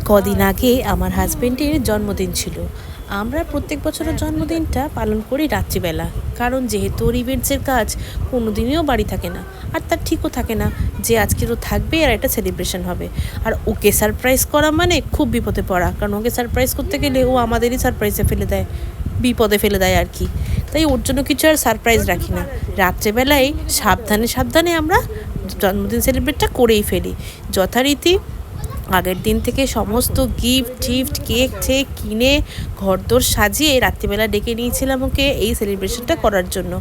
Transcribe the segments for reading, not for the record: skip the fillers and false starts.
কদিন আগে আমার হাজবেন্ডের জন্মদিন ছিল। আমরা প্রত্যেক বছরের জন্মদিনটা পালন করি রাত্রিবেলা, কারণ যেহেতু ওর ইভেন্টসের কাজ কোনো দিনও বাড়ি থাকে না, আর তার ঠিকও থাকে না যে আজকেরও থাকবে আর একটা সেলিব্রেশন হবে। আর ওকে সারপ্রাইজ করা মানে খুব বিপদে পড়া, কারণ ওকে সারপ্রাইজ করতে গেলে ও আমাদেরই সারপ্রাইজে ফেলে দেয়, বিপদে ফেলে দেয় আর কি। তাই ওর জন্য কিছু আর সারপ্রাইজ রাখি না, রাত্রেবেলায় সাবধানে সাবধানে আমরা জন্মদিন সেলিব্রেটটা করেই ফেলি। যথারীতি আগের দিন থেকে সমস্ত গিফট কেক টেক কিনে ঘরদোর সাজিয়ে রাত্রিবেলা ডেকে নিয়েছিলাম ওকে এই সেলিব্রেশনটা করার জন্য।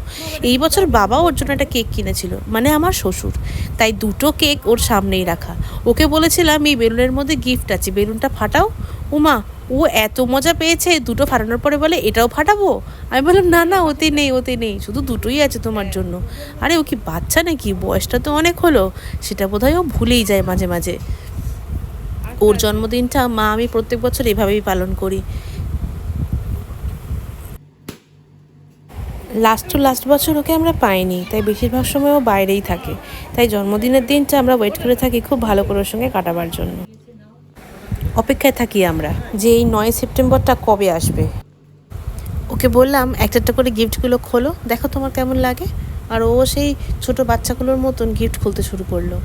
এই বছর বাবা ওর জন্য একটা কেক কিনেছিল, মানে আমার শ্বশুর, তাই দুটো কেক ওর সামনেই রাখা। ওকে বলেছিলাম এই বেলুনের মধ্যে গিফট আছে, বেলুনটা ফাটাও। উমা, ও এত মজা পেয়েছে, দুটো ফাটানোর পরে বলে এটাও ফাটাবো। আমি বললাম না না, ওতে নেই, শুধু দুটোই আছে তোমার জন্য। আরে ও কি বাচ্চা নাকি, বয়সটা তো অনেক হলো, সেটা বোধহয় ও ভুলেই যায় মাঝে মাঝে। ওর জন্মদিনটা আমি প্রত্যেক বছর এভাবেই পালন করি। লাস্ট বছর ওকে আমরা পাইনি, তাই বেশিরভাগ সময় ও বাইরেই থাকে। তাই জন্মদিনের দিনটা আমরা ওয়েট করে থাকি খুব ভালো করে ওর সঙ্গে কাটাবার জন্য। অপেক্ষায় থাকি আমরা যে এই 9 সেপ্টেম্বরটা কবে আসবে। ওকে বললাম একটা করে গিফটগুলো খোলো, দেখো তোমার কেমন লাগে। আর ও সেই ছোট বাচ্চাগুলোর মতন গিফট খুলতে শুরু করলো।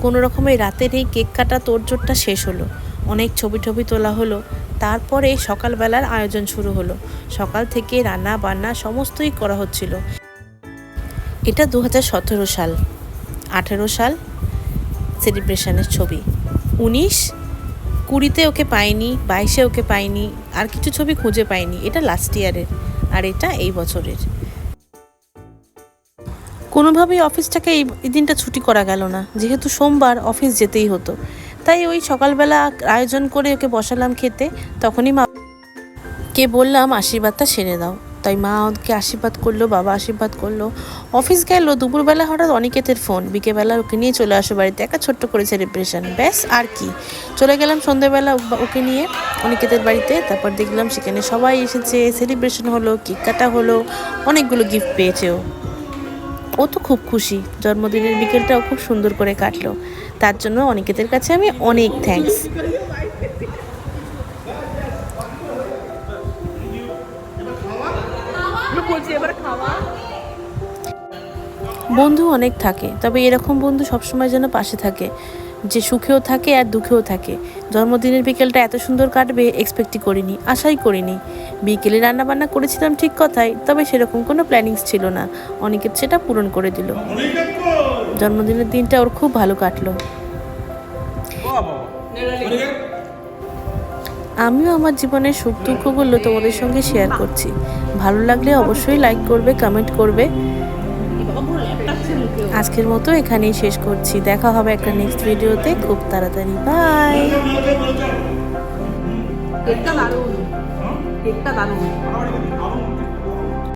কোনো রকমের রাতের এই কেক কাটা তোড়জোড়টা শেষ হলো, অনেক ছবি তোলা হলো। তারপরে সকালবেলার আয়োজন শুরু হলো। সকাল থেকে রান্না বান্না সমস্তই করা হচ্ছিল। এটা 2017 সাল, 18 সাল সেলিব্রেশনের ছবি। 19, 20-তে ওকে পাইনি, 22-এ ওকে পাইনি, আর কিছু ছবি খুঁজে পাইনি। এটা লাস্ট ইয়ারের, আর এটা এই বছরের। কোনোভাবেই অফিসটাকে এই দিনটা ছুটি করা গেল না, যেহেতু সোমবার অফিস যেতেই হতো। তাই ওই সকালবেলা আয়োজন করে ওকে বসালাম খেতে। তখনই মাকে বললাম আশীর্বাদটা সেরে দাও। তাই মা ওকে আশীর্বাদ করলো, বাবা আশীর্বাদ করলো। অফিস গেল। দুপুরবেলা হঠাৎ অনিকেতের ফোন, বিকেলবেলা ওকে নিয়ে চলে আসো বাড়িতে, একটা ছোট্ট করে সেলিব্রেশন, ব্যাস আর কি। চলে গেলাম সন্ধ্যেবেলা ওকে নিয়ে অনিকেতের বাড়িতে। তারপর দেখলাম সেখানে সবাই এসেছে, সেলিব্রেশন হলো, কেক কাটা হলো, অনেকগুলো গিফট পেয়েছে ও তো খুব খুশি। জন্মদিনের বিকেলটাও খুব সুন্দর করে কাটলো, তার জন্য অনিকেতের কাছে আমি অনেক থ্যাঙ্কস। বন্ধু অনেক থাকে, তবে এরকম বন্ধু সবসময় যেন পাশে থাকে, যে সুখেও থাকে আর দুঃখেও থাকে। জন্মদিনের বিকেলটা এত সুন্দর কাটবে এক্সপেক্টই করিনি, আশাই করিনি। বিকেলে রান্নাবান্না করেছিলাম ঠিক কথাই, তবে সেরকম কোনো প্ল্যানিংস ছিল না। অনিকেত সেটা পূরণ করে দিল। জন্মদিনের দিনটা ওর খুব ভালো কাটলো। আমিও আমার জীবনের সুখ দুঃখগুলো তোমাদের সঙ্গে শেয়ার করছি। ভালো লাগলে অবশ্যই লাইক করবে, কমেন্ট করবে। আজকের মতো এখানেই শেষ করছি, দেখা হবে একটা নেক্সট ভিডিওতে খুব তাড়াতাড়ি। বাই। কেকটা দারুণ।